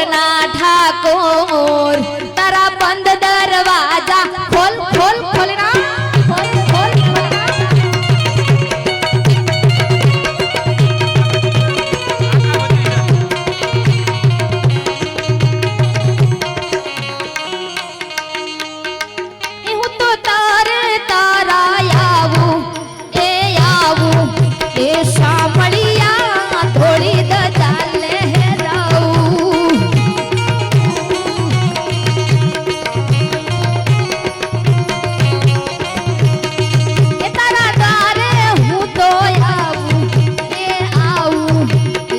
કોરના ઠાકોર તારા બંધ દરવાજા ખોલ ખોલ ખોલના ખોલ ખોલ હું તો તારે તારા આવું એ સાંભળિયા થોડી દ ચાલે રાવું એ તારા દ્વારે હું તો આવું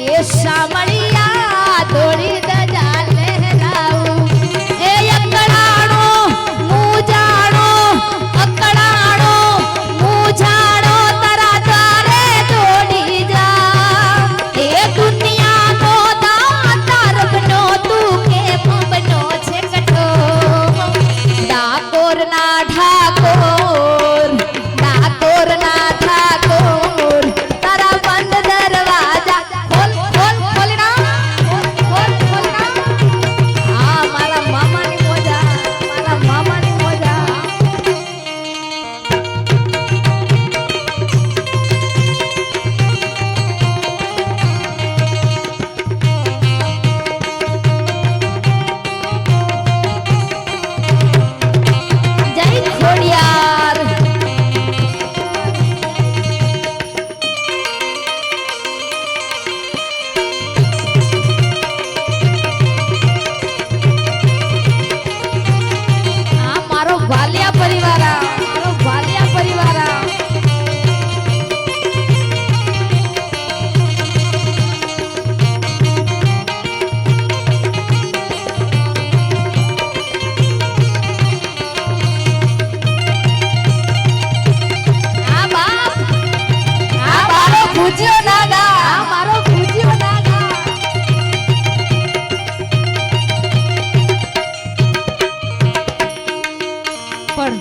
એ સાંભળિયા થોડી દ ચાલે રાવું એ અકળાણો મૂજાણો તારા દ્વારે દોડી જા એ દુનિયાનો દાતાર બનો તું કે બનો છે કઠો ડાકોરના ઠાકોર તારા બંધ દરવાજા ખોલ ખોલ ખોલના ખોલ ખોલના આ મારા મામાની મોજા જય ખોડિયાર આ મારો ભાલિયા પરિવાર આ બાપ આ મારો ભૂજ્યો નાગા પણ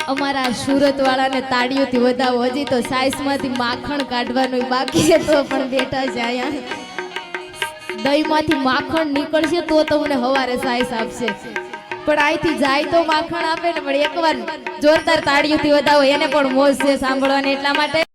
અમારા સુરત વાળાને તાળીઓથી વધાવો હજી તો સાઈસમાંથી માખણ કાઢવાનું બાકી છે તો પણ બેઠા છે અહીંયા દહીંમાંથી માખણ નીકળશે તો તમને હવારે સાઈસ આપશે પણ અહીંથી જાય તો માખણ આપે ને પણ એકવાર જોરદાર તાળીઓથી વધાવો એને પણ મોજ છે સાંભળવાની એટલા માટે